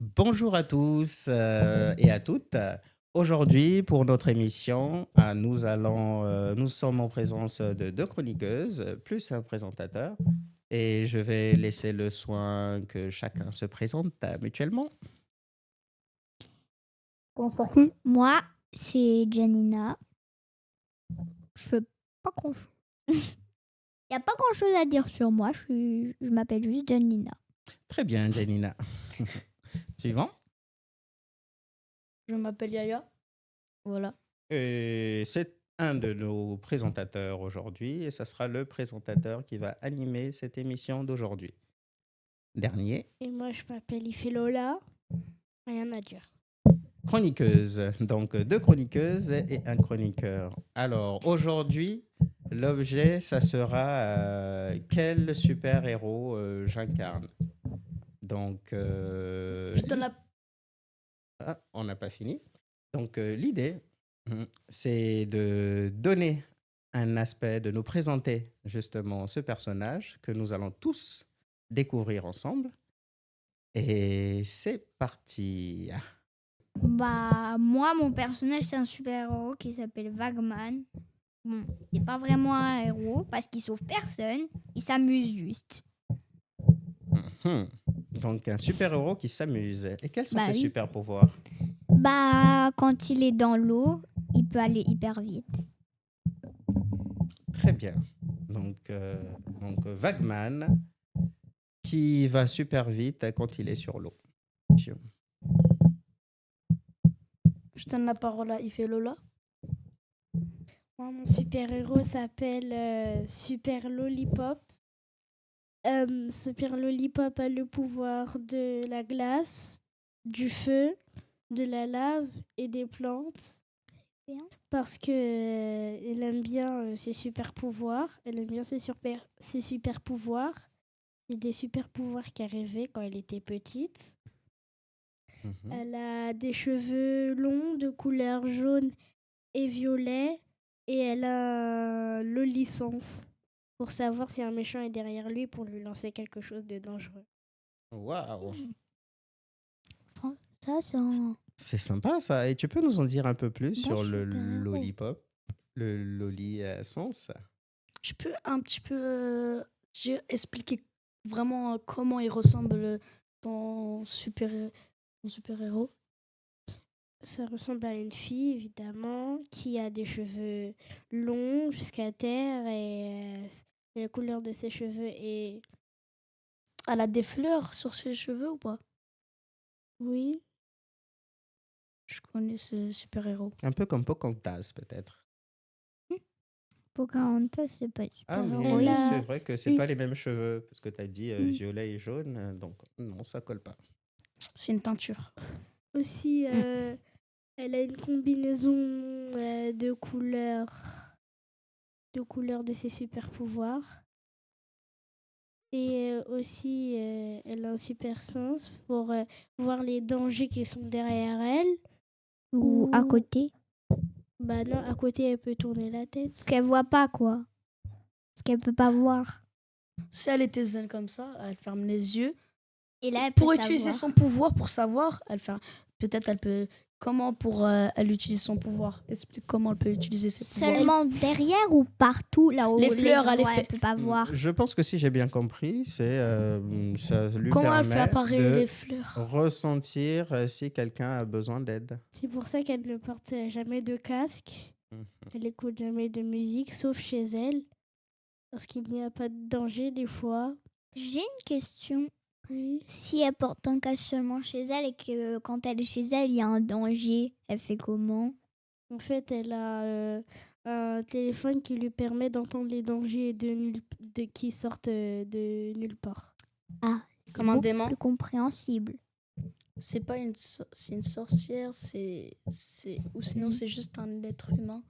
Bonjour à tous et à toutes. Aujourd'hui, pour notre émission, nous sommes en présence de deux chroniqueuses, plus un présentateur. Et je vais laisser le soin que chacun se présente mutuellement. Commence par qui? Moi, c'est Janina. Je fais pas grand-chose. Il n'y a pas grand-chose à dire sur moi. Je m'appelle juste Janina. Très bien, Janina. Suivant. Je m'appelle Yaya. Voilà. Et c'est un de nos présentateurs aujourd'hui et ce sera le présentateur qui va animer cette émission d'aujourd'hui. Dernier. Et moi, je m'appelle Ifelola. Rien à dire. Chroniqueuse, donc deux chroniqueuses et un chroniqueur. Alors aujourd'hui, l'objet, ça sera quel super-héros j'incarne. Donc, Je te la... on n'a pas fini. Donc l'idée, c'est de donner un aspect, de nous présenter justement ce personnage que nous allons tous découvrir ensemble. Et c'est parti. Bah, moi, mon personnage, c'est un super-héros qui s'appelle Vagman. Bon, c'est pas vraiment un héros parce qu'il sauve personne. Il s'amuse juste. Mhm. Donc, un super-héros qui s'amuse. Et quels sont Bah ses oui. super-pouvoirs? Bah, quand il est dans l'eau, il peut aller hyper vite. Très bien. Donc, Vagman qui va super vite quand il est sur l'eau. Je donne la parole à Ifelola. Moi, mon super-héros s'appelle Super Lollipop. Super Lollipop a le pouvoir de la glace, du feu, de la lave et des plantes. Bien. Parce que elle aime bien ses super-pouvoirs. Elle aime bien ses super-pouvoirs. C'est des super-pouvoirs qu'elle rêvait quand elle était petite. Mhm. Elle a des cheveux longs de couleur jaune et violet. Et elle a le licence pour savoir si un méchant est derrière lui pour lui lancer quelque chose de dangereux. Waouh! Ça, c'est un... C'est sympa ça. Et tu peux nous en dire un peu plus Bon sur le super-héros. lollipop, le lolly sens? Je peux un petit peu expliquer vraiment comment il ressemble ton super-héros. Ça ressemble à une fille, évidemment, qui a des cheveux longs jusqu'à terre et la couleur de ses cheveux est... Elle a des fleurs sur ses cheveux ou pas? Oui, Je connais ce super-héros. Un peu comme Pocahontas peut-être. Pocahontas, c'est pas Ah, mais super-héros. Elle oui, a c'est vrai que c'est une- pas les mêmes cheveux parce que tu as dit violet et jaune, donc non, ça colle pas. C'est une teinture. aussi, elle a une combinaison de couleurs de ses super pouvoirs. Et aussi, elle a un super sens pour voir les dangers qui sont derrière elle. Ou à côté. Bah non, à côté, elle peut tourner la Ce tête. qu'elle voit pas, quoi. Ce qu'elle peut pas voir. Si elle était zen comme ça, elle ferme les yeux. Et là, elle peut Pour utiliser savoir. son pouvoir, pour savoir, peut-être elle peut... Comment elle utilise son pouvoir? Explique comment elle peut utiliser ses pouvoirs. Seulement derrière ou partout, là où Les fleurs, elle les endroits, fait- elle peut pas voir. Je pense que si j'ai bien compris, ça lui Comment elle fait permet apparaître de les fleurs? ressentir si quelqu'un a besoin d'aide. C'est pour ça qu'elle ne porte jamais de casque. Mhm. Elle écoute jamais de musique, sauf chez elle. Parce qu'il n'y a pas de danger des fois. J'ai une question. Oui. Si elle porte un casque seulement chez elle et que quand elle est chez elle, il y a un danger, elle fait comment? En fait, elle a un téléphone qui lui permet d'entendre les dangers qui sortent de nulle part. Ah, Comme un beaucoup démon? plus compréhensible. C'est pas c'est une sorcière, ou sinon c'est juste un être humain.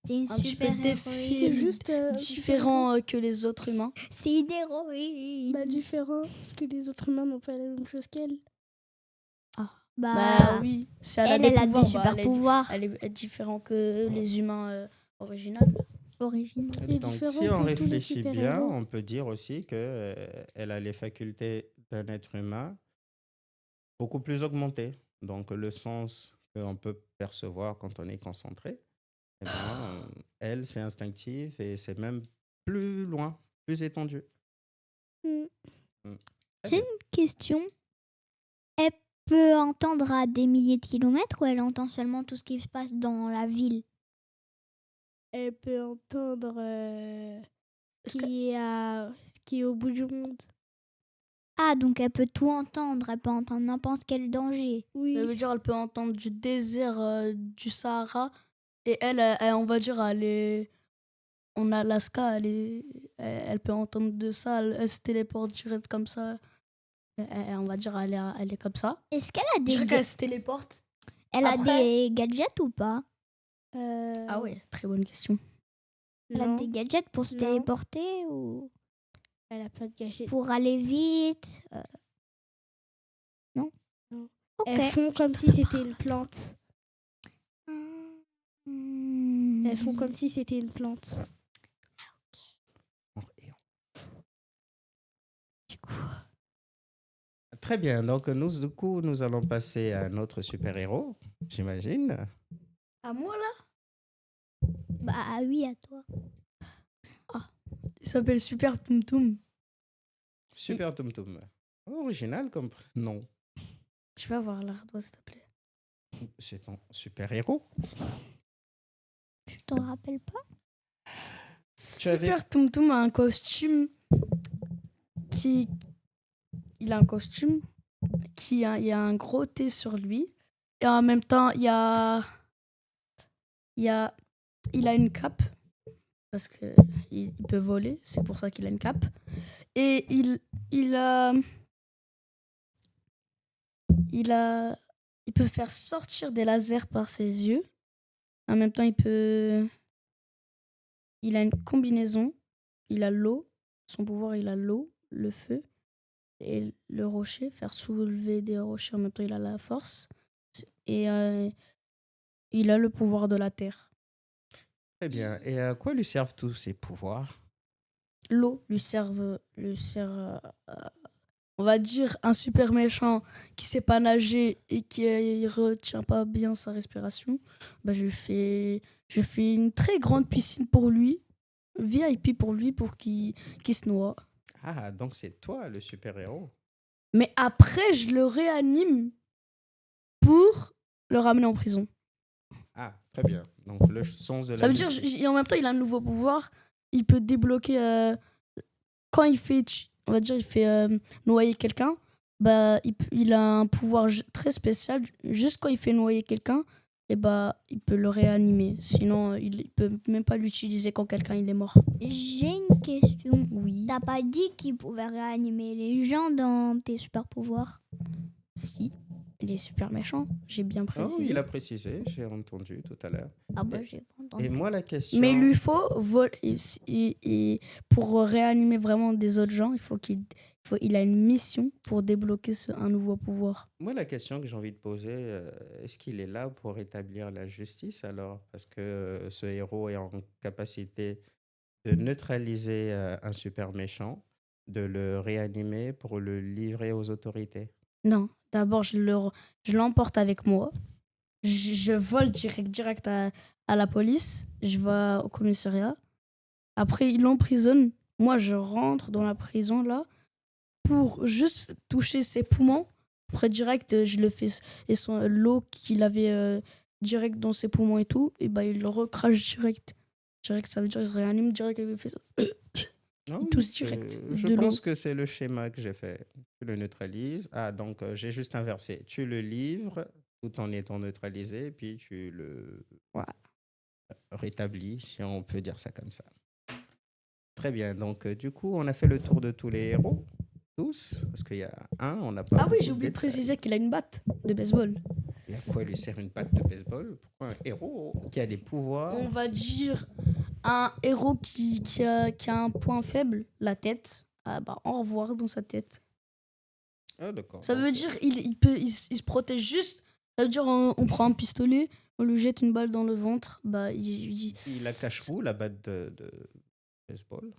C'est une Un petit peu super C'est juste différent que les autres humains. C'est une héroïne. bah, différent, parce que les autres humains n'ont pas la même chose qu'elle. Bah oui, si elle a elle des a pouvoirs, des super elle pouvoirs est différente que les humains originaux. originaux. est Donc, différent si on que tous les réfléchit bien, super-héros. on peut dire aussi que elle a les facultés d'un être humain, beaucoup plus augmenté. Donc, le sens qu'on peut percevoir quand on est concentré, eh bien, elle, c'est instinctif et c'est même plus loin, plus étendu. Mm. Mm. Très J'ai bien. une question. Elle peut entendre à des milliers de kilomètres ou elle entend seulement tout ce qui se passe dans la ville? Elle peut entendre Est-ce que- ce qui est au bout du monde. Ah, donc elle peut tout entendre. Elle peut entendre n'importe quel danger. Ça Oui. veut dire elle peut entendre du désert du Sahara et on va dire elle est en Alaska, elle peut entendre de ça, elle se téléporte direct comme ça. On va dire elle est comme ça. Est-ce qu'elle a Je des, dirais qu'elle se téléporte. elle a Après- des gadgets ou pas? Ah ouais, très bonne question. Elle a Non, des gadgets pour se Non. téléporter ou elle a pas de gadget. pour aller vite? Non? Non. Ok. Elles font comme si c'était une plante. Hmm. Elles font comme si c'était une plante. Du coup, Très bien. Donc, du coup, nous allons passer à notre super-héros, j'imagine. À moi là? bah oui, à toi. Il s'appelle Super Tum Tum. Super Tum Tum. Original comme nom. Je vais avoir l'ardoise s'il te plaît. C'est ton super-héros. Tu t'en rappelles pas? Tu avais- Super Tum Tum a un costume qui. Il a un costume il y a un gros T sur lui. Et en même temps, il a une cape. Parce qu'il peut voler, c'est pour ça qu'il a une cape. Et il peut faire sortir des lasers par ses yeux. En même temps, il a une combinaison. Il a l'eau. Son pouvoir, il a l'eau, le feu et le rocher. Faire soulever des rochers. En même temps, il a la force. Et il a le pouvoir de la terre. Très bien. Et à quoi lui servent tous ces pouvoirs? L'eau lui sert, on va dire, un super méchant qui sait pas nager et qui retient pas bien sa respiration. Bah, je fais une très grande piscine pour lui, VIP pour lui, pour qu'il se noie. Ah, donc c'est toi le super-héros. Mais après, je le réanime pour le ramener en prison. Ah, très bien. Donc le sens de Ça la veut dire, justice. en même temps, il a un nouveau pouvoir. Il peut débloquer quand il fait, on va dire, il fait noyer quelqu'un. Bah, il a un pouvoir très spécial. Juste quand il fait noyer quelqu'un, et bah, il peut le réanimer. Sinon, il peut même pas l'utiliser quand quelqu'un il est mort. J'ai une question. Oui. T'as pas dit qu'il pouvait réanimer les gens dans tes super pouvoirs? Si. Il est super méchant. J'ai bien Oh, précisé. il a précisé, j'ai entendu tout à l'heure. Ah bah Et- j'ai pas entendu. Et moi, la question. Mais il lui faut voler. Pour réanimer vraiment des autres gens, il a une mission pour débloquer un nouveau pouvoir. Moi, la question que j'ai envie de poser, est-ce qu'il est là pour rétablir la justice alors? Parce que ce héros est en capacité de neutraliser un super méchant, de le réanimer pour le livrer aux autorités. Non, d'abord, je l'emporte avec moi. Je vole direct à la police. Je vais au commissariat. Après, il l'emprisonne. Moi, je rentre dans la prison là pour juste toucher ses poumons. Après, direct, je le fais. Et l'eau qu'il avait direct dans ses poumons et tout, et bah, il le recrache direct. Direct, ça veut dire qu'il se réanime direct. Il fait ça. Non, Il tousse c'est- direct Je de l'eau. pense que c'est le schéma que j'ai fait. Tu le neutralises. Ah, donc j'ai juste inversé. Tu le livres tout en étant neutralisé, puis tu le Ouais. rétablis, si on peut dire ça comme ça. Très bien. Donc, du coup, on a fait le tour de tous les héros. Tous. Parce qu'il y a un, on n'a pas. Ah oui, beaucoup j'ai oublié de détails. préciser qu'il a une batte de baseball. Et à quoi lui sert une batte de baseball? Pourquoi un héros qui a des pouvoirs? On va dire un héros qui a un point faible, la tête. Ah bah, au revoir dans sa tête. Ah, d'accord. Ça Donc, veut dire il se protège juste. Ça veut dire on prend un pistolet, on lui jette une balle dans le ventre. Bah, il la cache où, la batte de baseball?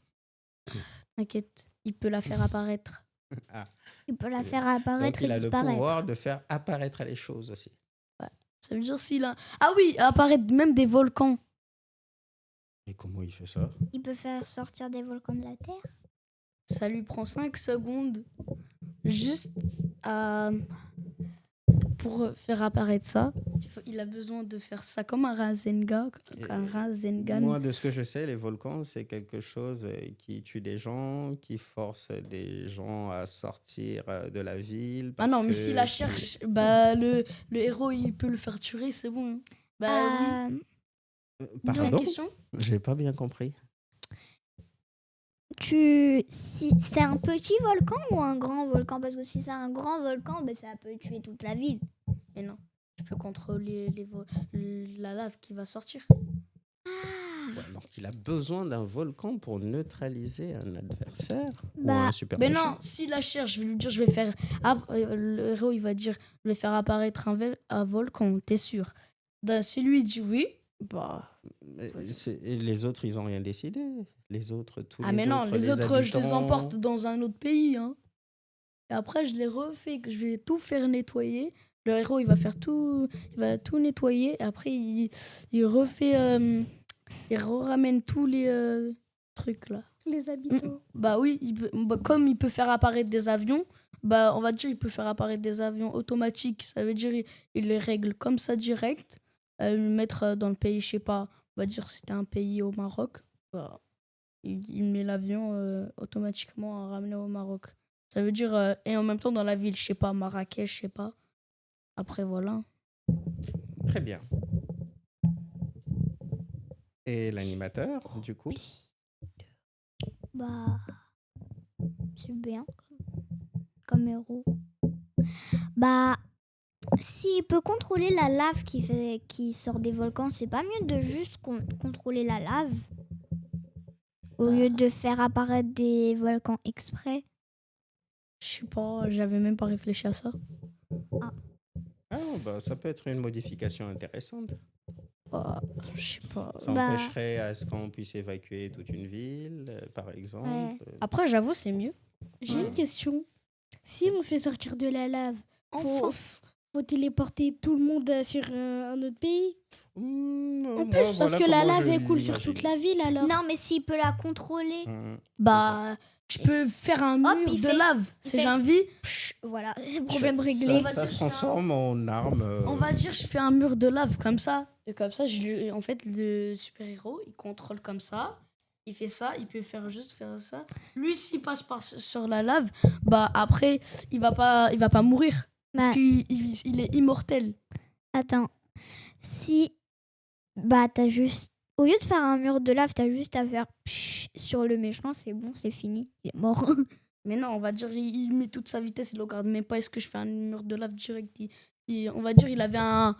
t'inquiète, il peut la faire apparaître. Ah, Il peut la euh, faire apparaître donc et il a le disparaître. pouvoir de faire apparaître les choses aussi. Ça veut dire s'il a. Ah oui, apparaître même des volcans. Et comment il fait ça? Il peut faire sortir des volcans de la Terre. Ça lui prend 5 secondes juste à... pour faire apparaître ça. Il a besoin de faire ça comme un Rasengan. Un Rasengan. Moi, de ce que je sais, les volcans, c'est quelque chose qui tue des gens, qui force des gens à sortir de la ville. Ah non, mais parce s'il que la cherche, bah le héros il peut le faire tuer, c'est bon. Hein. Bah oui. T'as une Pardon? question? J'ai pas bien compris. C'est un petit volcan ou un grand volcan? Parce que si c'est un grand volcan, ben, ça peut tuer toute la ville. Mais non, je peux contrôler la lave qui va sortir. Ouais, donc il a besoin d'un volcan pour neutraliser un adversaire ou Bah, un super Mais méchant. non, s'il la cherche, je vais lui dire, je vais faire. Le héros il va dire, je vais faire apparaître un volcan, t'es sûr? Si lui il dit oui, bah. Mais et les autres, ils ont rien décidé. Les autres, tous Ah les mais non, autres, les autres je les habitants. emporte dans un autre pays. Hein. Et après je les refais, que je vais tout faire nettoyer. Le héros il va faire tout, il va tout nettoyer. Et après il refait, il ramène tous les trucs là. Les habitants. Bah oui, comme il peut faire apparaître des avions, bah on va dire il peut faire apparaître des avions automatiques. Ça veut dire il les règle comme ça direct, le mettre dans le pays, je sais pas. On va dire si c'était un pays au Maroc, bah, il met l'avion automatiquement à ramener au Maroc. Ça veut dire et en même temps dans la ville, je sais pas Marrakech, je sais pas. Après voilà. Très bien. Et l'animateur, du coup? Bah, c'est bien comme héros. Bah, s'il peut contrôler la lave qui sort des volcans, c'est pas mieux de juste contrôler la lave au lieu de faire apparaître des volcans exprès. Je sais pas, j'avais même pas réfléchi à ça. Ah, bah, ça peut être une modification intéressante. Bah, je sais pas. Ça Bah. empêcherait à ce qu'on puisse évacuer toute une ville, par exemple. Ouais. Après j'avoue c'est mieux. J'ai une question. Si on fait sortir de la lave, Enfin. faut téléporter tout le monde sur un autre pays? En Plus, parce que la lave elle coule sur toute la ville alors. Non, mais s'il peut la contrôler, Bah, je peux faire un Hop, mur il de fait- lave. il Si fait- j'ai envie, voilà, c'est le problème réglé. On va Ça dire se que transforme en arme. on va dire je fais un mur de lave comme ça. Et comme ça, en fait, le super-héros, il contrôle comme ça. Il fait ça, il peut juste faire ça. Lui, s'il passe sur la lave, bah après, il va pas mourir. Parce Bah. qu'il est immortel. Attends, si t'as juste, au lieu de faire un mur de lave, t'as juste à faire psh sur le méchant, c'est bon, c'est fini, il est mort. Mais non, on va dire il met toute sa vitesse, il ne regarde même pas. Est-ce que je fais un mur de lave direct? On va dire il avait un...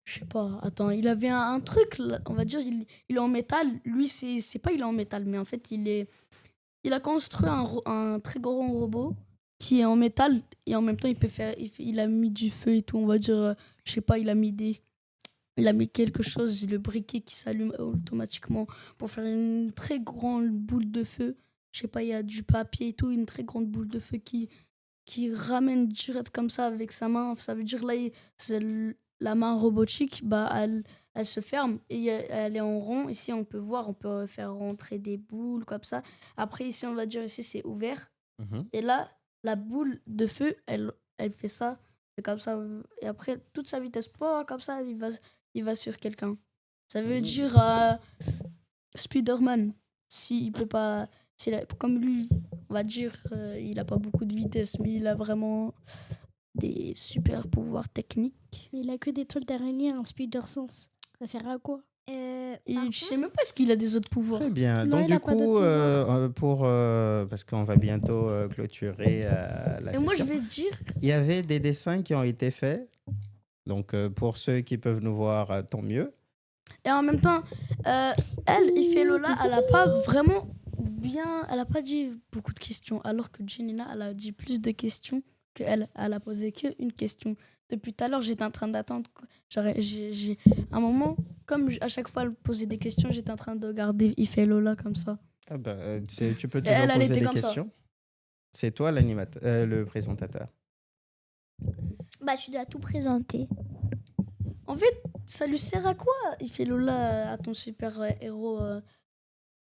Je sais pas, attends, il avait un truc, là. On va dire il est en métal. Lui, c'est pas il est en métal, mais en fait, il a construit un très grand robot qui est en métal et en même temps, il a mis du feu et tout. On va dire, je sais pas, il a mis quelque chose, le briquet qui s'allume automatiquement pour faire une très grande boule de feu. Je sais pas, il y a du papier et tout, une très grande boule de feu qui ramène direct comme ça avec sa main. Ça veut dire là, la main robotique, bah, elle se ferme et elle est en rond. Ici, on peut voir, on peut faire rentrer des boules comme ça. Après, ici, on va dire, ici, c'est ouvert. Et là, la boule de feu, elle fait ça. Et comme ça. Et après, toute sa vitesse, comme ça, il va sur quelqu'un. Ça veut dire Spider-Man. S'il peut pas... comme lui, on va dire, il a pas beaucoup de vitesse, mais il a vraiment des super pouvoirs techniques. Mais il a que des toiles d'araignée en spider sense. Ça sert à quoi? Et je sais même pas ce qu'il a des autres pouvoirs. Très bien. Non, Donc, il du a pas coup, d'autres parce qu'on va bientôt clôturer la Et moi, je session. vais te dire, Il y avait des dessins qui ont été faits. Donc, pour ceux qui peuvent nous voir, tant mieux. et en même temps, il fait Lola, elle a pas vraiment bien, elle a pas dit beaucoup de questions, alors que Janina, elle a dit plus de questions que elle a posé qu'une question. Depuis tout à l'heure, j'étais en train d'attendre. J'ai un moment, comme à chaque fois elle posait des questions, j'étais en train de regarder il fait Lola comme ça. Ah bah, tu peux elle toujours poser était des comme ça. questions. c'est toi le présentateur. Bah, tu dois tout présenter. En fait, ça lui sert à quoi? Il fait Lola à ton super-héros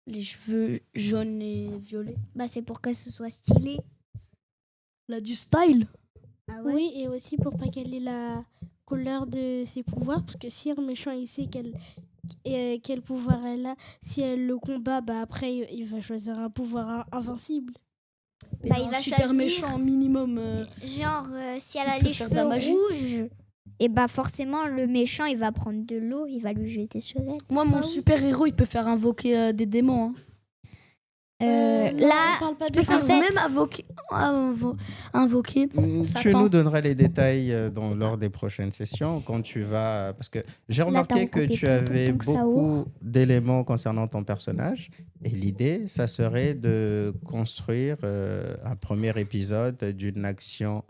les cheveux jaunes et violets. Bah, c'est pour que ce soit stylé. Elle a du style. Ah ouais? Oui, et aussi pour pas qu'elle ait la couleur de ses pouvoirs, parce que si un méchant il sait quel pouvoir elle a, si elle le combat, bah après il va choisir un pouvoir invincible. Mais Bah, non, il va super choisir- méchant minimum. Genre, si elle il a peut les faire de cheveux la magie. rouges, et bah forcément, le méchant, il va prendre de l'eau, il va lui jeter sur elle. Moi, mon Ah oui. super-héros, il peut faire invoquer des démons. Hein. Non, Là, on parle pas Il peut de faire en fait- même invoquer Tu Satan. nous donneras les détails lors des prochaines sessions quand tu vas. Parce que j'ai Là, t'as remarqué que recoupé tu ton avais tonton Saour. beaucoup d'éléments concernant ton personnage. Et l'idée, ça serait de construire un premier épisode d'une action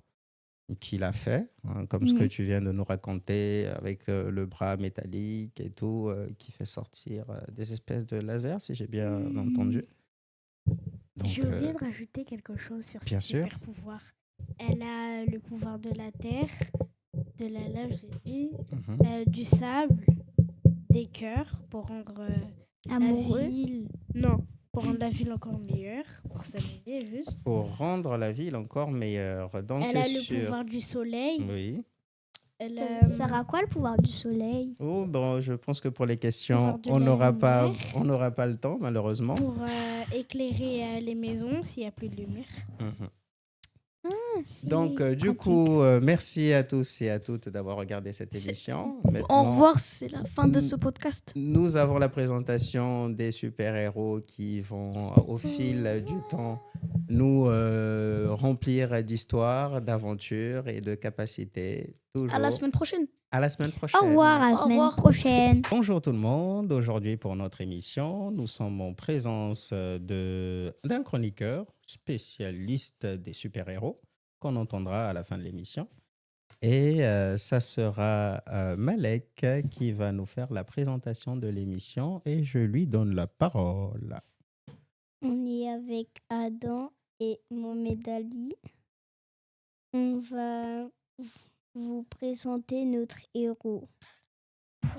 qu'il a fait, hein, comme ce que tu viens de nous raconter avec le bras métallique et tout, qui fait sortir des espèces de lasers, si j'ai bien entendu. Donc, J'ai oublié de rajouter quelque chose sur bien ses sûr. super pouvoirs. Elle a le pouvoir de la terre, de la lave, j'ai dit, du sable, des cœurs pour rendre Amoureux. la ville. Non, pour rendre la ville encore meilleure, pour s'amuser juste. Pour rendre la ville encore meilleure. Donc, Elle c'est a le sûr. pouvoir du soleil. Oui. Elle Ça a sert à quoi le pouvoir du soleil? Oh, bon, je pense que pour les questions, Pouvoir de on la n'aura pas, lumière. on n'aura pas le temps, malheureusement. pour éclairer les maisons s'il n'y a plus de lumière. Mhm. C'est Donc, du pratique. coup, merci à tous et à toutes d'avoir regardé cette C'est- émission. Au Maintenant, revoir, c'est la fin de ce podcast. nous avons la présentation des super-héros qui vont, au fil du temps, nous remplir d'histoires, d'aventures et de capacités. Toujours. À la semaine prochaine. À la semaine prochaine. Au revoir, à la Au semaine revoir. prochaine. Bonjour tout le monde. Aujourd'hui, pour notre émission, nous sommes en présence d'un chroniqueur spécialiste des super-héros qu'on entendra à la fin de l'émission. Et ça sera Malek qui va nous faire la présentation de l'émission et je lui donne la parole. On est avec Adam et Mohamed Ali. On va vous présenter notre héros.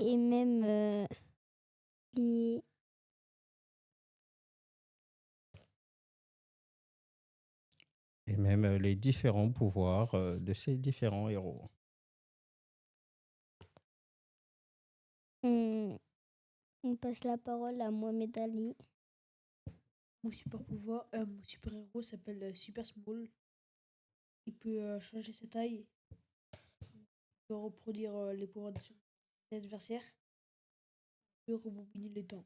Et même les... Et même les différents pouvoirs de ces différents héros. On passe la parole à Mohamed Ali. Mon super pouvoir, mon super héros s'appelle Super Small. Il peut changer sa taille. Il peut reproduire les pouvoirs de ses adversaires. Il peut rebobiner le temps.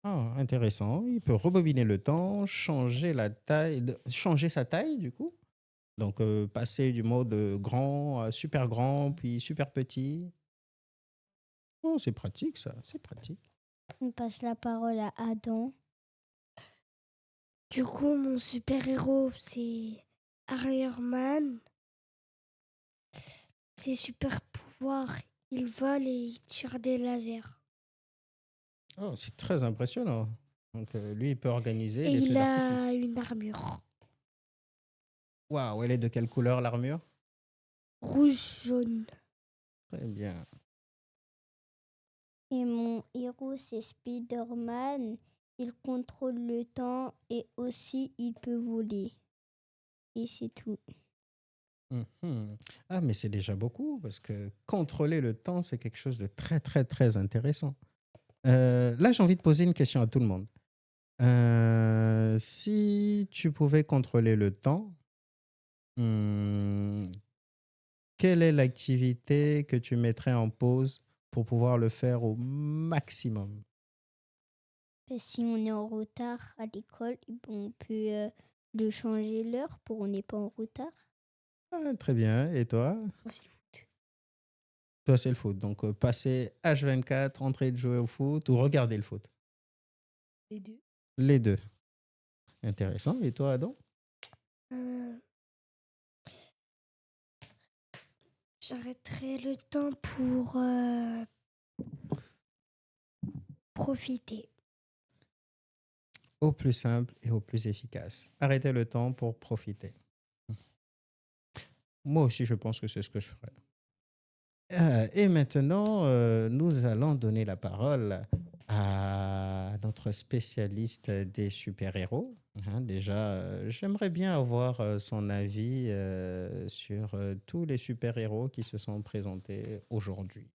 Ah, intéressant. Il peut rebobiner le temps, changer changer sa taille du coup. Donc passer du mode grand à super grand, puis super petit. Oh, c'est pratique ça, c'est pratique. On passe la parole à Adam. Du coup, mon super-héros, c'est Iron Man. Ses super pouvoirs, il vole et il tire des lasers. Oh, c'est très impressionnant. Donc lui, il peut organiser Et les feux il d'artifice. a une armure Waouh, elle est de quelle couleur l'armure? rouge-jaune. Très bien. Et mon héros, c'est Spider-Man. Il contrôle le temps et aussi il peut voler. Et c'est tout. Mhm. Ah, mais c'est déjà beaucoup parce que contrôler le temps, c'est quelque chose de très, très, très intéressant. Là, j'ai envie de poser une question à tout le monde. Si tu pouvais contrôler le temps, quelle est l'activité que tu mettrais en pause pour pouvoir le faire au maximum? Et si on est en retard à l'école, on peut le changer l'heure pour qu'on n'est pas en retard. Ah, très bien. Et toi? Moi, c'est le foot. Toi, c'est le foot. Donc, passer H24, entrer de jouer au foot ou regarder le foot? Les deux. Les deux. Intéressant. Et toi, Adam? J'arrêterai le temps pour profiter. au plus simple et au plus efficace. Arrêtez le temps pour profiter. Moi aussi, je pense que c'est ce que je ferais. Et maintenant, nous allons donner la parole à notre spécialiste des super-héros. Hein, déjà, j'aimerais bien avoir son avis sur tous les super-héros qui se sont présentés aujourd'hui.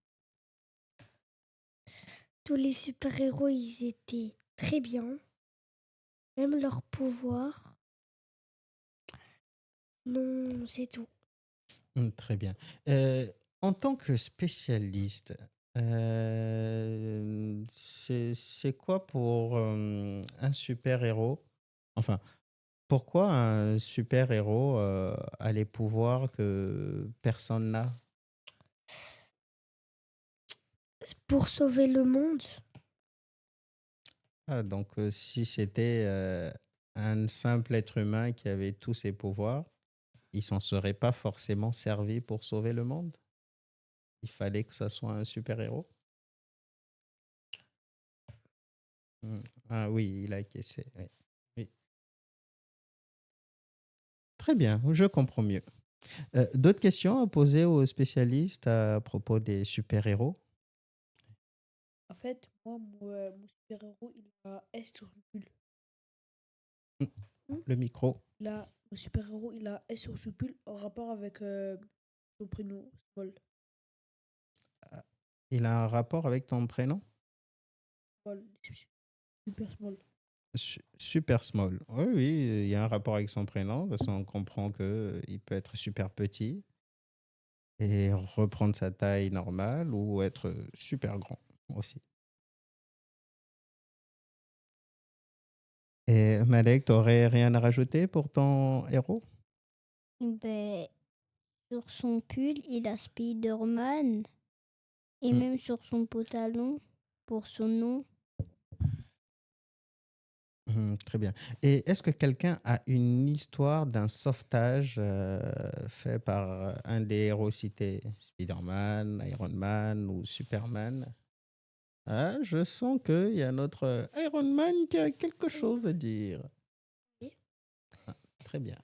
Tous les super-héros, ils étaient très bien. Même leur pouvoir. Non, c'est tout. Très bien. En tant que spécialiste, c'est quoi pour un super-héros? Enfin, pourquoi un super-héros a les pouvoirs que personne n'a? C'est pour sauver le monde. Ah, donc, si c'était un simple être humain qui avait tous ces pouvoirs, il s'en serait pas forcément servi pour sauver le monde. Il fallait que ça soit un super-héros. Ah oui, il a acquiescé. Oui. Oui. Très bien, je comprends mieux. D'autres questions à poser aux spécialistes à propos des super-héros? En fait, moi, mon super-héros, il a S sur son pull. Le micro. Mon super-héros, il a S sur son pull en rapport avec son prénom, Small. Il a un rapport avec ton prénom? Small, super Small. Super small. Oui, oui, il y a un rapport avec son prénom parce qu'on comprend qu'il peut être super petit et reprendre sa taille normale ou être super grand aussi. Et Malek, tu n'aurais rien à rajouter pour ton héros? Ben, sur son pull, il a Spider-Man. Et Hmm, même sur son pantalon, pour son nom. très bien. Et est-ce que quelqu'un a une histoire d'un sauvetage fait par un des héros cités? Spider-Man, Iron Man ou Superman? Ah, je sens qu'il y a notre Iron Man qui a quelque chose à dire. Oui. Ah, très bien.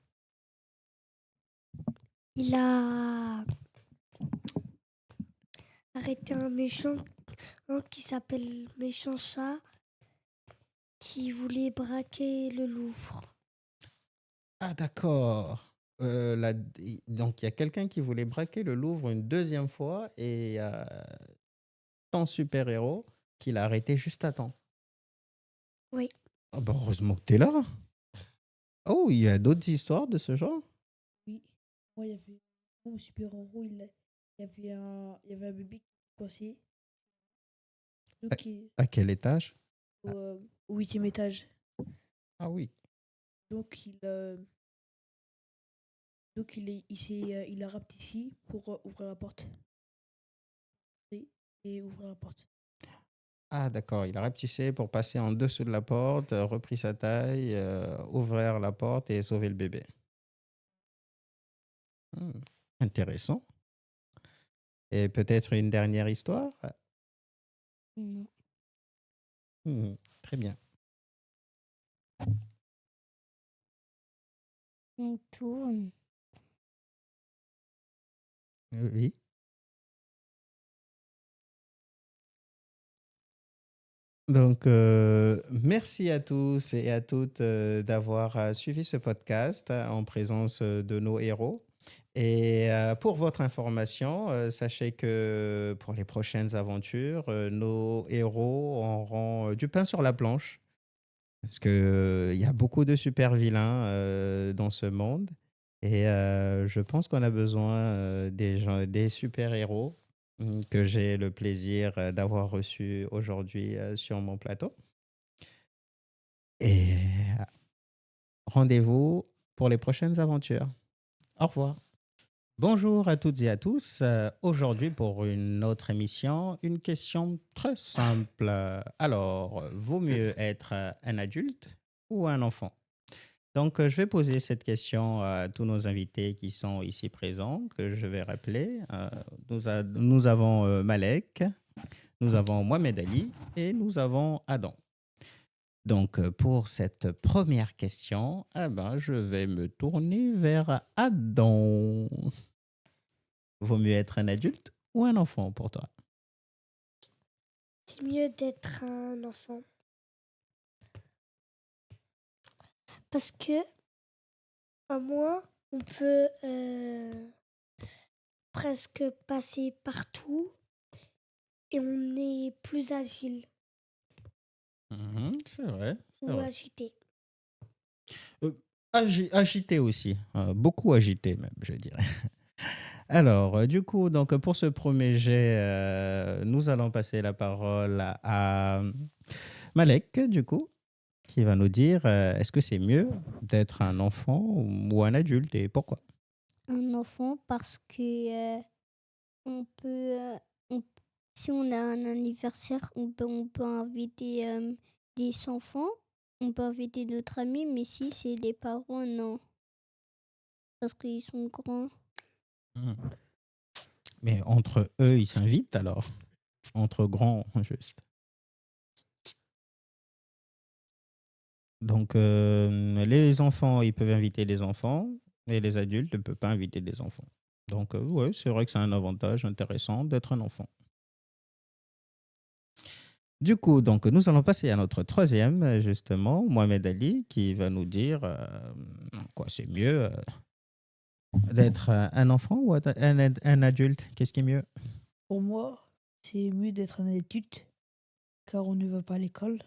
Il a arrêté un méchant qui s'appelle Méchant Chat qui voulait braquer le Louvre. Ah, d'accord. Donc, il y a quelqu'un qui voulait braquer le Louvre une deuxième fois et il y a ton super-héros qui l'a arrêté juste à temps. Oui. Ah bah, heureusement que tu es là. Oh, il y a d'autres histoires de ce genre? Oui, moi, il y avait mon super-héros, il y avait un bébé qui était coincé. À, Donc, à quel étage? au 8e étage. Ah oui. Donc, il a rapetissé pour ouvrir la porte. Et ouvrir la porte. Ah, d'accord. Il a rapetissé pour passer en dessous de la porte, repris sa taille, ouvrir la porte et sauver le bébé. Hmm, intéressant. Et peut-être une dernière histoire? Non. Très bien. On tourne. Oui. Donc, merci à tous et à toutes d'avoir suivi ce podcast en présence de nos héros. Et pour votre information, sachez que pour les prochaines aventures, nos héros auront du pain sur la planche. Parce qu'il y a beaucoup de super vilains dans ce monde. Et je pense qu'on a besoin des super-héros que j'ai le plaisir d'avoir reçus aujourd'hui sur mon plateau. Et rendez-vous pour les prochaines aventures. Au revoir. Bonjour à toutes et à tous. Aujourd'hui, pour une autre émission, une question très simple. Alors, vaut mieux être un adulte ou un enfant? Donc, je vais poser cette question à tous nos invités qui sont ici présents, que je vais rappeler. Nous avons Malek, nous avons Mohamed Ali et nous avons Adam. Donc, pour cette première question, je vais me tourner vers Adam. Vaut mieux être un adulte ou un enfant pour toi? C'est mieux d'être un enfant. Parce que, à moins, on peut presque passer partout et on est plus agile C'est vrai, c'est ou vrai. agité. Euh, Agité aussi, beaucoup agité même, je dirais. Alors, du coup, donc pour ce premier jet, nous allons passer la parole à Malek, du coup, qui va nous dire est-ce que c'est mieux d'être un enfant ou un adulte et pourquoi? Un enfant parce que on peut, on- si on a un anniversaire, on peut inviter des enfants, on peut inviter notre ami, mais si c'est des parents, non, parce qu'ils sont grands. Mhm. Mais entre eux, ils s'invitent alors? Entre grands, juste. Donc, les enfants, ils peuvent inviter les enfants et les adultes ne peuvent pas inviter des enfants. Donc, ouais, c'est vrai que c'est un avantage intéressant d'être un enfant. Du coup, donc, nous allons passer à notre troisième, justement, Mohamed Ali, qui va nous dire quoi, c'est mieux d'être un enfant ou un adulte? Qu'est-ce qui est mieux? Pour moi, c'est mieux d'être un adulte, car on ne va pas à l'école,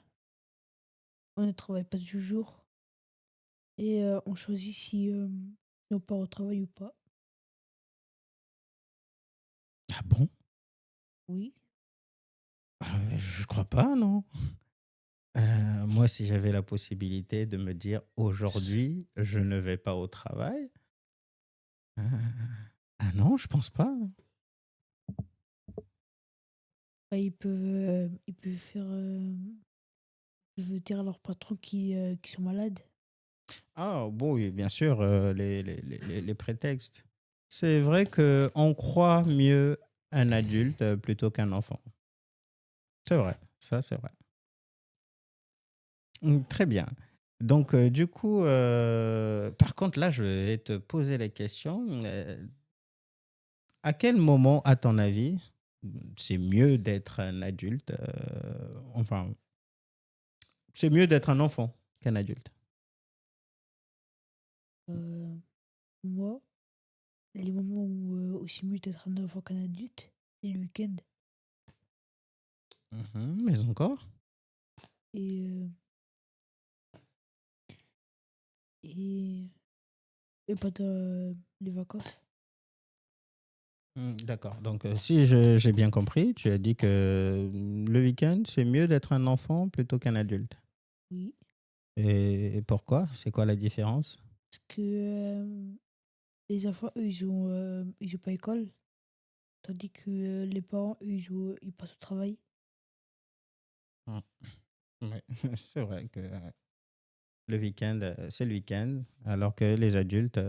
on ne travaille pas toujours, et on choisit si on part au travail ou pas. Ah bon? Oui, Je crois pas, non. Moi, si j'avais la possibilité de me dire aujourd'hui, je ne vais pas au travail, euh, ah non, je pense pas. bah, ils peuvent faire, ils peuvent dire à leur patron qui sont malades. Ah bon, oui, bien sûr, les prétextes. C'est vrai qu'on croit mieux un adulte plutôt qu'un enfant. C'est vrai, ça c'est vrai. Très bien. Donc, du coup, par contre, là, je vais te poser la question. À quel moment, à ton avis, c'est mieux d'être un adulte, enfin, c'est mieux d'être un enfant qu'un adulte? Euh, Moi, les moments où c'est mieux d'être un enfant qu'un adulte, c'est le week-end. Mais encore? Et, et, et pendant les vacances. D'accord. Donc, si j'ai bien compris, tu as dit que le week-end, c'est mieux d'être un enfant plutôt qu'un adulte. Oui, Et pourquoi? C'est quoi la différence? parce que les enfants, eux, ils jouent pas à l'école, tandis que les parents, eux, ils passent au travail. Mm. Ouais, c'est vrai que le week-end, c'est le week-end, alors que les adultes,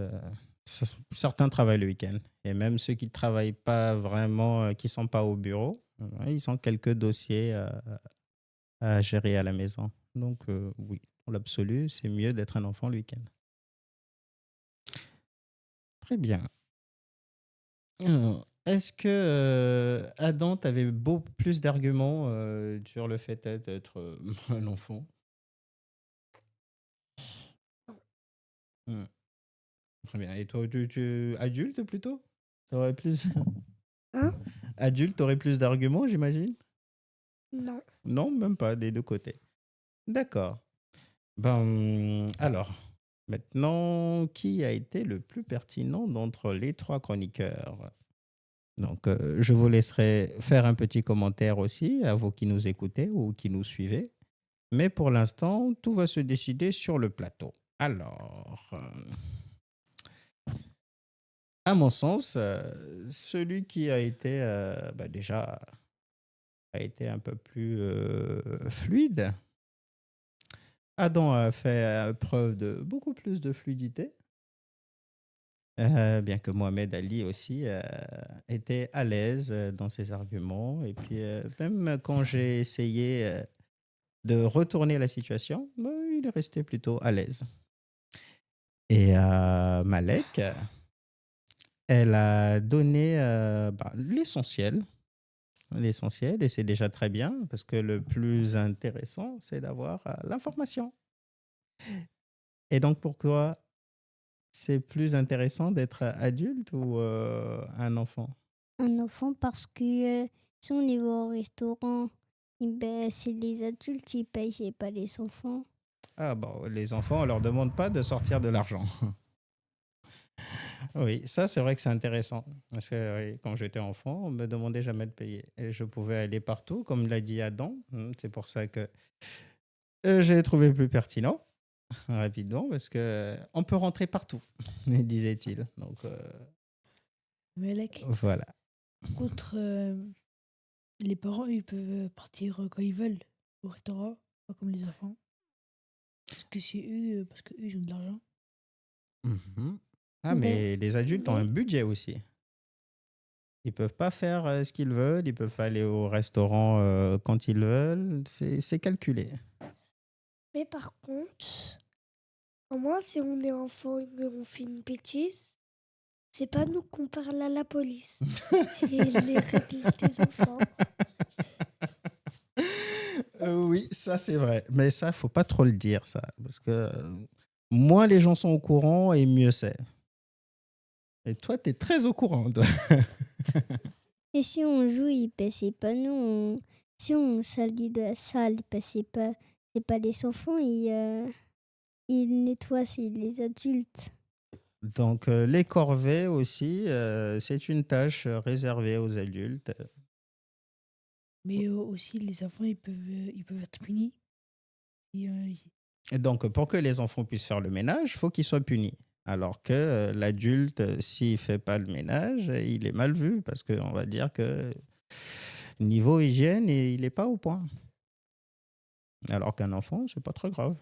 certains travaillent le week-end. Et même ceux qui ne travaillent pas vraiment, qui ne sont pas au bureau, ils ont quelques dossiers à gérer à la maison. Donc, oui, dans l'absolu, c'est mieux d'être un enfant le week-end. Très bien. Est-ce que Adam, tu avais beaucoup plus d'arguments sur le fait d'être un enfant? Hmm. Très bien. Et toi, adulte plutôt? T'aurais plus... Hein? Adulte, t'aurais plus d'arguments, j'imagine? Non. Non, même pas, des deux côtés. D'accord. Alors, maintenant, qui a été le plus pertinent d'entre les trois chroniqueurs? Donc, je vous laisserai faire un petit commentaire aussi à vous qui nous écoutez ou qui nous suivez. Mais pour l'instant, tout va se décider sur le plateau. Alors, à mon sens, celui qui a été déjà a été un peu plus fluide. Adam a fait preuve de beaucoup plus de fluidité, bien que Mohamed Ali aussi était à l'aise dans ses arguments. Et puis, même quand j'ai essayé de retourner la situation, bah, il est resté plutôt à l'aise. Et Malek, elle a donné l'essentiel. L'essentiel, et c'est déjà très bien, parce que le plus intéressant, c'est d'avoir l'information. Et donc, pourquoi c'est plus intéressant d'être adulte ou un enfant? Un enfant parce que si on y va au restaurant, eh ben, c'est les adultes qui payent, c'est pas les enfants. Ah bon, les enfants, on leur demande pas de sortir de l'argent. Oui, ça, c'est vrai que c'est intéressant. Parce que oui, quand j'étais enfant, on me demandait jamais de payer. Et je pouvais aller partout, comme l'a dit Adam. C'est pour ça que j'ai trouvé plus pertinent, rapidement, parce que on peut rentrer partout, disait-il. Donc, Melek, voilà. contre les parents, ils peuvent partir quand ils veulent au restaurant, pas comme les enfants. Parce que c'est eux, parce que eux, ils ont de l'argent. Mhm. Ah, Ben, mais les adultes ont un budget aussi. Ils peuvent pas faire ce qu'ils veulent, ils peuvent pas aller au restaurant quand ils veulent. C'est calculé. Mais par contre, au moins, si on est enfant et qu'on fait une bêtise, c'est pas nous qu'on parle à la police. C'est les règles des enfants. Oui, ça c'est vrai. Mais ça, faut pas trop le dire, ça. Parce que moins les gens sont au courant et mieux c'est. Et toi, tu es très au courant, toi. et si on joue, ils paient, c'est pas nous. Si on salit de la salle, ben, c'est pas les enfants, ils nettoient, c'est les adultes. Donc, les corvées aussi, c'est une tâche réservée aux adultes. Mais aussi, les enfants, ils peuvent être punis. Et, Et donc, pour que les enfants puissent faire le ménage, il faut qu'ils soient punis. Alors que l'adulte, s'il ne fait pas le ménage, il est mal vu parce qu'on va dire que niveau hygiène, il n'est pas au point. Alors qu'un enfant, c'est pas très grave.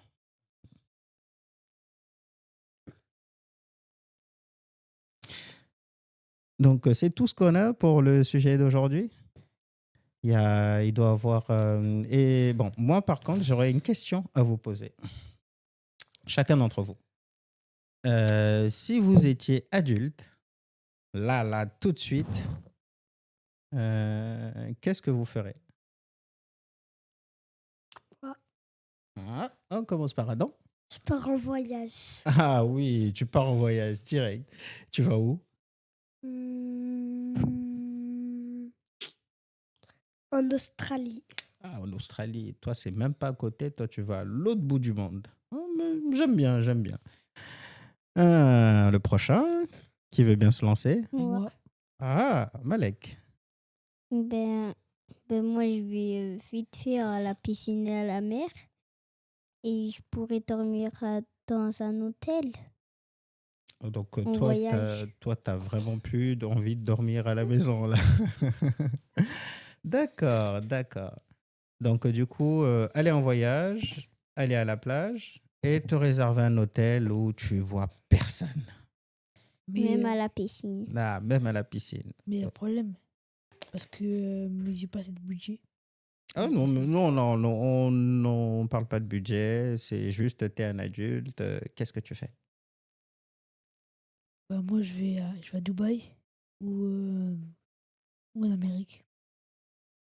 Donc, c'est tout ce qu'on a pour le sujet d'aujourd'hui. Il doit avoir. Et bon, moi, par contre, j'aurais une question à vous poser. Chacun d'entre vous. Si vous étiez adulte, là, tout de suite, qu'est-ce que vous ferez? Moi, On commence par Adam. je pars en voyage. Ah oui, tu pars en voyage direct. Tu vas où? Hmm, En Australie. Ah, en Australie. Toi, c'est même pas à côté. Toi, tu vas à l'autre bout du monde. Oh, mais j'aime bien, j'aime bien. Le prochain, qui veut bien se lancer? moi, Ah, Malek. Ben, moi, je vais vite faire à la piscine et à la mer. Et je pourrais dormir dans un hôtel Donc, en toi, voyage. t'as vraiment plus envie de dormir à la maison, là. D'accord, d'accord. Donc, du coup, aller en voyage, aller à la plage et te réserver un hôtel où tu vois personne. Même à mais la piscine. Ah, même à la piscine. il y a un problème. Parce que j'ai pas assez de budget. Ah pour non, ça. on ne parle pas de budget, c'est juste, tu es un adulte, qu'est-ce que tu fais? Bah, moi, je vais à Dubaï ou, ou en Amérique.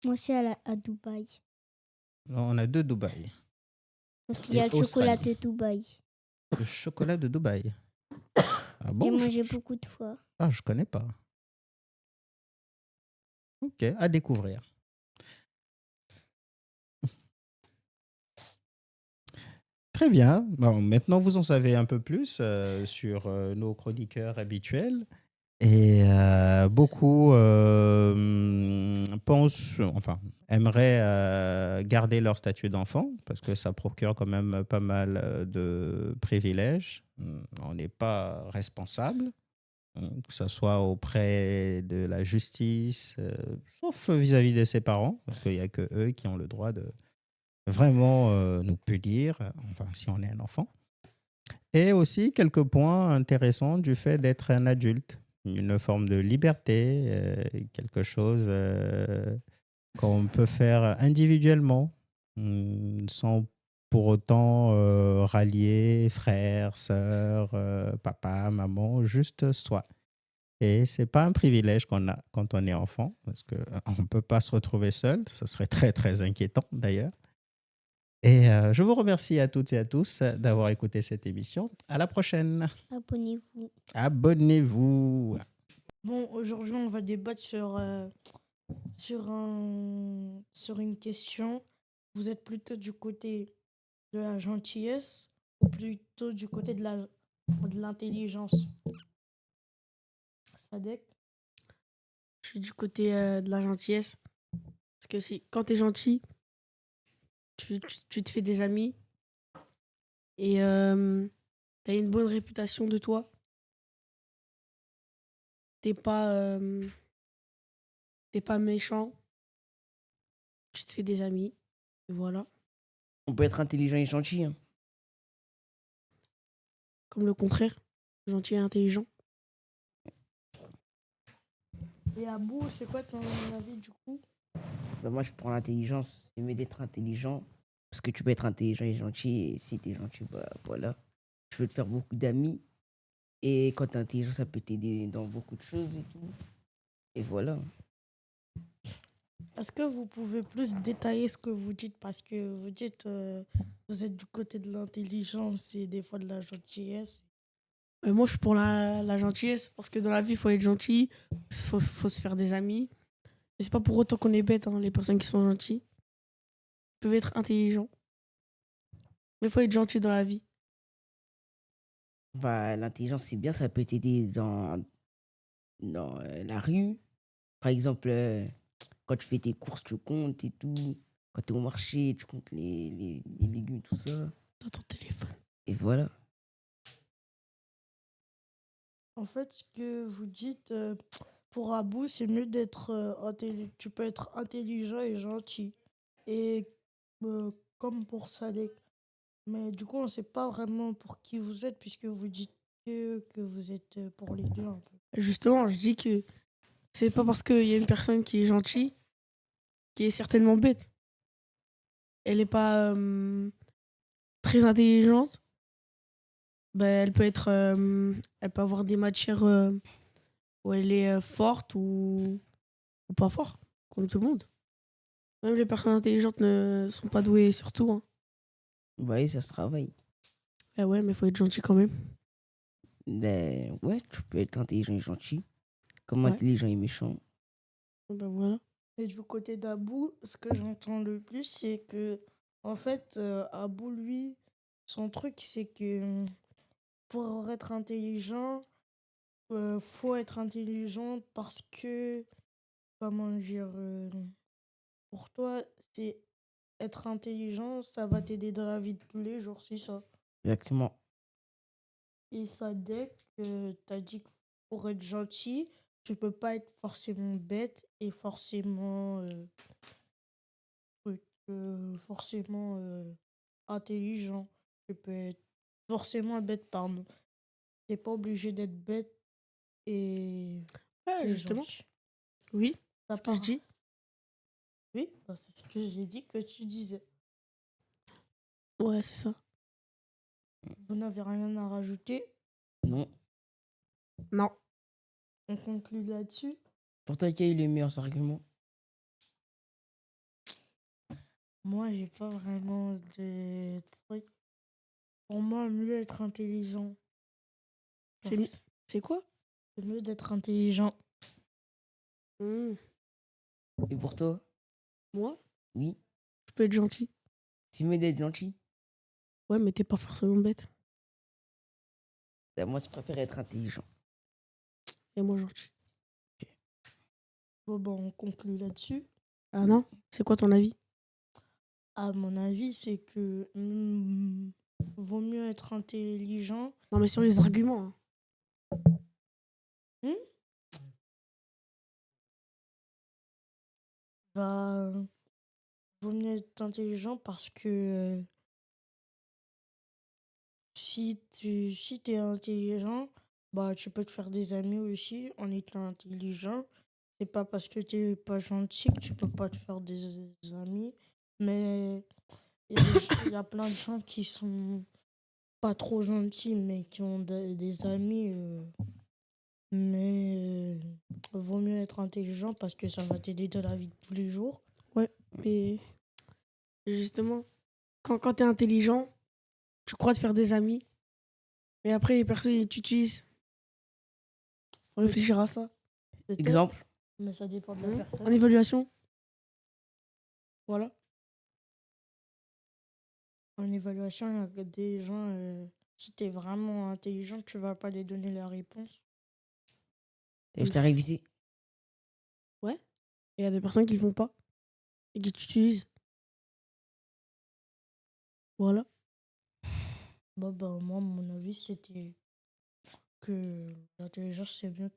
Moi aussi à Dubaï. On a deux Dubaï Parce qu'il y et a le chocolat Australie. de Dubaï. Le chocolat de Dubaï. Ah J'ai bon? mangé beaucoup de fois. Ah, je connais pas. Ok, à découvrir. Très bien. Bon, maintenant, vous en savez un peu plus sur nos chroniqueurs habituels. Et beaucoup pensent, enfin, aimeraient garder leur statut d'enfant parce que ça procure quand même pas mal de privilèges. On n'est pas responsable, que ce soit auprès de la justice, sauf vis-à-vis de ses parents, parce qu'il n'y a que eux qui ont le droit de vraiment nous punir, enfin, si on est un enfant. Et aussi quelques points intéressants du fait d'être un adulte, une forme de liberté, quelque chose qu'on peut faire individuellement, sans pour autant rallier frère, sœur, papa, maman, juste soi. Et c'est pas un privilège qu'on a quand on est enfant, parce qu'on ne peut pas se retrouver seul. Ce serait très, très inquiétant d'ailleurs. Et je vous remercie à toutes et à tous d'avoir écouté cette émission. À la prochaine. Abonnez-vous. Abonnez-vous. Bon, aujourd'hui, on va débattre sur une question. Vous êtes plutôt du côté de la gentillesse ou plutôt du côté de l'intelligence? Sadek? Je suis du côté de la gentillesse. Parce que quand t'es gentil, tu te fais des amis et t'as une bonne réputation de toi. T'es pas, euh, t'es pas méchant, tu te fais des amis. Et voilà. On peut être intelligent et gentil, hein. Comme le contraire, gentil et intelligent. Et Abou, c'est quoi ton avis du coup? Bah, moi, je prends l'intelligence. C'est mieux d'être intelligent. Parce que tu peux être intelligent et gentil. Et si t'es gentil, bah voilà. Tu peux te faire beaucoup d'amis. Et quand t'es intelligent, ça peut t'aider dans beaucoup de choses et tout. Et voilà. Est-ce que vous pouvez plus détailler ce que vous dites? Parce que vous dites vous êtes du côté de l'intelligence et des fois de la gentillesse. Moi, je suis pour la gentillesse. Parce que dans la vie, il faut être gentil. Faut se faire des amis. Mais c'est pas pour autant qu'on est bête, hein, les personnes qui sont gentilles. Ils peuvent être intelligents. Mais il faut être gentil dans la vie. Bah, l'intelligence, c'est bien. Ça peut t'aider dans la rue. Par exemple, quand tu fais tes courses, tu comptes et tout. Quand tu es au marché, tu comptes les légumes, tout ça. Dans ton téléphone. Et voilà. En fait, ce que vous dites pour Abou, c'est mieux d'être tu peux être intelligent et gentil. Et comme pour Sadek. Mais du coup, on ne sait pas vraiment pour qui vous êtes, puisque vous dites que vous êtes pour les deux un peu. Justement, je dis que c'est pas parce qu'il y a une personne qui est gentille qui est certainement bête. Elle est pas très intelligente. Ben, elle peut avoir des matières où elle est forte ou pas forte, comme tout le monde. Même les personnes intelligentes ne sont pas douées sur tout, hein. Bah oui, ça se travaille. Eh ouais, mais il faut être gentil quand même. Ben ouais, tu peux être intelligent et gentil. Comme Ouais. intelligent et méchant. Ben voilà. Et du côté d'Abou, ce que j'entends le plus, c'est que, en fait, Abou, lui, son truc, c'est que pour être intelligent, faut être intelligent parce que, comment dire, pour toi, c'est être intelligent, ça va t'aider dans la vie de tous les jours, c'est ça. Exactement. Et ça, dès que t'as dit que pour être gentil, tu peux pas être forcément bête et forcément, truc, forcément intelligent. Tu peux être forcément bête, pardon. T'es pas obligé d'être bête et Ouais, t'es justement. gentil. Oui, Ça ce que je part. dis. Oui, bah, c'est ce que j'ai dit que tu disais. Ouais, c'est ça. Vous n'avez rien à rajouter. Non. Non. On conclut là-dessus. Pour toi, qui a eu les meilleurs arguments? Moi, j'ai pas vraiment de truc. Pour moi, mieux être intelligent. C'est mi- C'est quoi? C'est mieux d'être intelligent. Hmm. Et pour toi? Moi, Oui. je peux être gentil. C'est mieux d'être gentil? Ouais, mais t'es pas forcément bête. Ben, moi, je préfère être intelligent. Et moi, gentil. Bon, bah, on conclut là-dessus. Ah non? C'est quoi ton avis? À mon avis, c'est que vaut mieux être intelligent. Non, mais sur les arguments, hein. Bah, vaut mieux être intelligent parce que si t'es intelligent, bah, tu peux te faire des amis aussi en étant intelligent. C'est pas parce que t'es pas gentil que tu peux pas te faire des amis. Mais il y a plein de gens qui sont pas trop gentils, mais qui ont des amis. Mais vaut mieux être intelligent parce que ça va t'aider dans la vie de tous les jours. Ouais, mais justement, quand t'es intelligent, tu crois te faire des amis, mais après, les personnes, ils t'utilisent. Faut réfléchir à ça. Peut-être, Exemple. mais ça dépend de la En personne. évaluation. Voilà. En évaluation, il y a des gens, si tu es vraiment intelligent, tu vas pas les donner la réponse. Et je t'ai révisé. Ouais. Et il y a des personnes qui le font pas et qui t'utilisent. Voilà. Moi, mon avis, c'était que l'intelligence, c'est mieux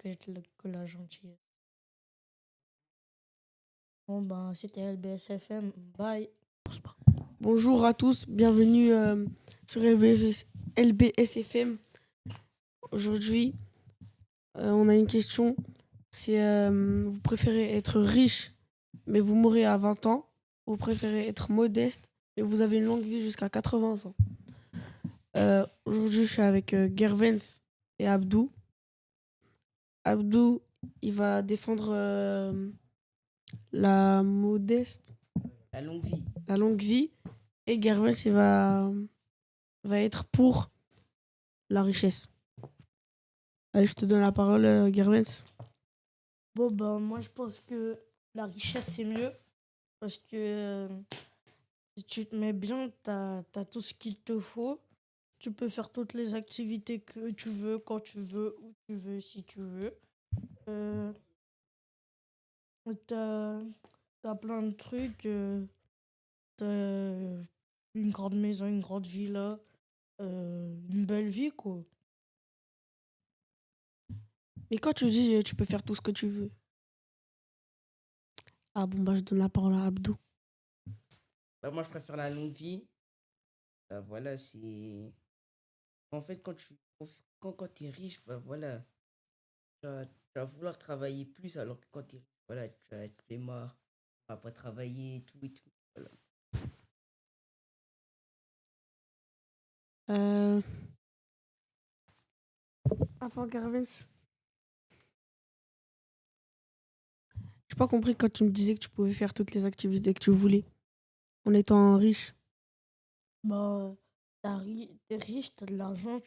que la gentillesse. Bon, c'était LBSFM. Bye. Bonjour à tous, bienvenue sur LBSFM. Aujourd'hui, on a une question. C'est vous préférez être riche, mais vous mourrez à 20 ans, ou vous préférez être modeste, mais vous avez une longue vie jusqu'à 80 ans. Aujourd'hui, je suis avec Gervens et Abdou. Abdou, il va défendre la modeste, La longue vie. la longue vie, et Gervens, il va être pour la richesse. Allez, je te donne la parole, Gervens. Moi, je pense que la richesse, c'est mieux. Parce que si tu te mets bien, t'as tout ce qu'il te faut. Tu peux faire toutes les activités que tu veux, quand tu veux, où tu veux, si tu veux. Euh, t'as, t'as plein de trucs. T'as une grande maison, une grande villa. Une belle vie, quoi. Mais quand tu dis tu peux faire tout ce que tu veux. Ah bon, je donne la parole à Abdou. Bah, moi, je préfère la longue vie. Bah, voilà, c'est. En fait, quand tu es riche, bah, voilà, tu vas vouloir travailler plus, alors que quand tu es riche, voilà, tu vas être flemmard, tu vas pas travailler, tout et tout. Voilà. Attends, Gervais. J'ai pas compris quand tu me disais que tu pouvais faire toutes les activités que tu voulais en étant riche. T'es riche, t'as de l'argent,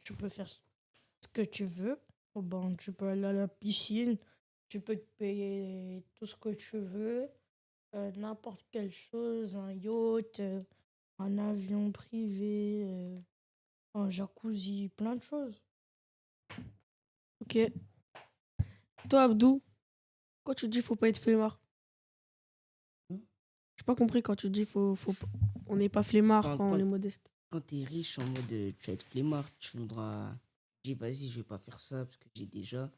tu peux faire ce que tu veux. Tu peux aller à la piscine, tu peux te payer tout ce que tu veux, n'importe quelle chose, un yacht, un avion privé, un jacuzzi, plein de choses. Ok. Toi, Abdou, quand tu dis faut pas être flemmard. J'ai pas compris quand tu dis on n'est pas flemmard quand on est modeste. Quand tu es riche, en mode tu vas être flemmard, tu voudras. Dis, vas-y, je vais pas faire ça parce que j'ai déjà.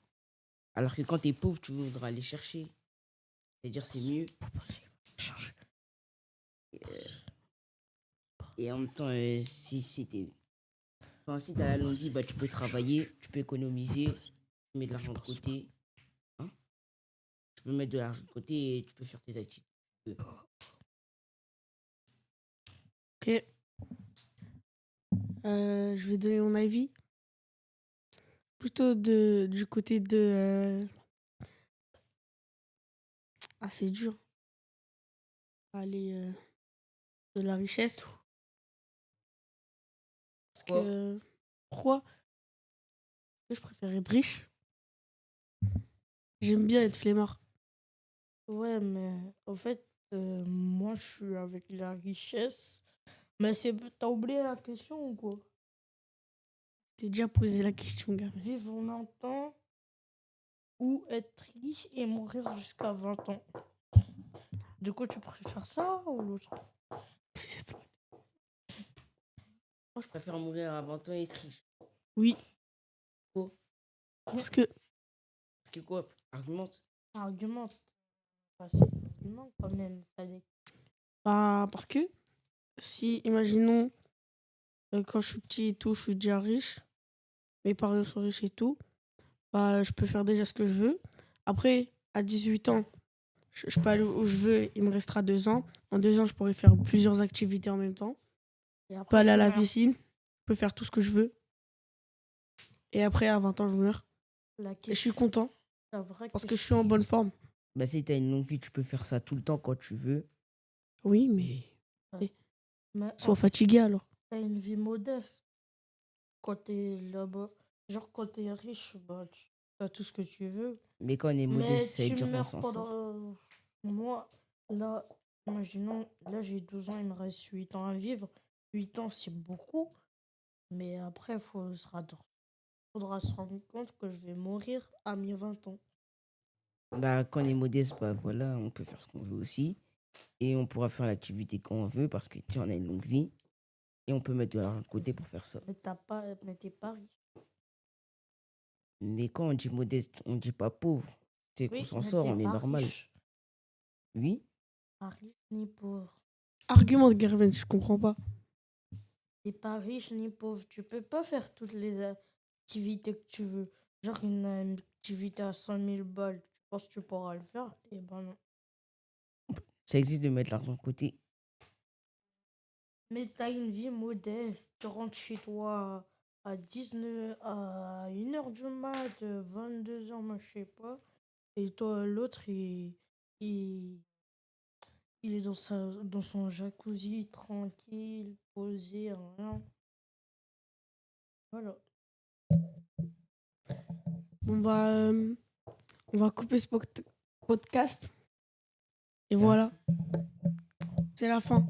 Alors que quand tu es pauvre, tu voudras aller chercher. C'est-à-dire, c'est mieux. Et en même temps, si t'es. Enfin, si t'as la longue vie, bah, tu peux travailler, tu peux économiser, tu mets de l'argent de côté. Hein. Tu peux mettre de l'argent de côté et tu peux faire tes activités. Ok. Je vais donner mon avis. Plutôt du côté de. Ah, c'est dur. Allez, de la richesse. Parce que. Pourquoi? Parce que je préfère être riche. J'aime bien être flemmard. Ouais, mais en fait, moi, je suis avec la richesse. Mais t'as oublié la question ou quoi? T'es déjà posé la question, gars. Vivre longtemps ou être riche et mourir jusqu'à 20 ans. Du coup, tu préfères ça ou l'autre? Moi, je préfère mourir à 20 ans et être riche. Oui. Oh. Parce que. Parce que quoi? Argumente. Argumente. C'est un argument quand même, ça dit. Parce que si, imaginons, quand je suis petit et tout, je suis déjà riche, mes parents sont riches et tout, je peux faire déjà ce que je veux. Après, à 18 ans, Je peux aller où je veux, il me restera 2 ans. En 2 ans, je pourrai faire plusieurs activités en même temps. Et Je peux après, aller à tu la meurs. piscine, je peux faire tout ce que je veux. Et après, à 20 ans, je meurs. La Et je suis content la vraie parce que je suis en bonne forme. Bah, si t'as une longue vie, tu peux faire ça tout le temps quand tu veux. Oui, mais Mais sois fatigué alors. t'as une vie modeste. Quand t'es là-bas, genre quand t'es riche, bah, tu as tout ce que tu veux. Mais quand on est Mais modeste, ça veut tu dire qu'on meurs s'en sort. pendant. Moi, là, imaginons, là j'ai 12 ans, il me reste 8 ans à vivre. 8 ans, c'est beaucoup. Mais après, faudra se rendre compte que je vais mourir à mes 20 ans. Bah, quand on est modeste, bah voilà, on peut faire ce qu'on veut aussi. Et on pourra faire l'activité qu'on veut parce que tiens, on a une longue vie. Et on peut mettre de l'argent de côté pour faire ça. Mais t'es pas riche. Mais quand on dit modeste, on dit pas pauvre. C'est qu'on Oui, s'en mais sort, t'es on est pas normal. riche. Oui. Pas riche ni pauvre. Argument de Gervin, je comprends pas. T'es pas riche ni pauvre. Tu peux pas faire toutes les activités que tu veux. Genre une activité à 100 000 balles. Tu penses que tu pourras le faire? Eh ben non. Ça existe de mettre l'argent de côté. Mais t'as une vie modeste. Tu rentres chez toi à 19, à 1h du mat, 22h, moi je sais pas. Et toi, l'autre, il, il est dans son jacuzzi, tranquille, posé, rien. Voilà. Bon, bah, on va couper ce podcast. Et Hein? voilà, c'est la fin.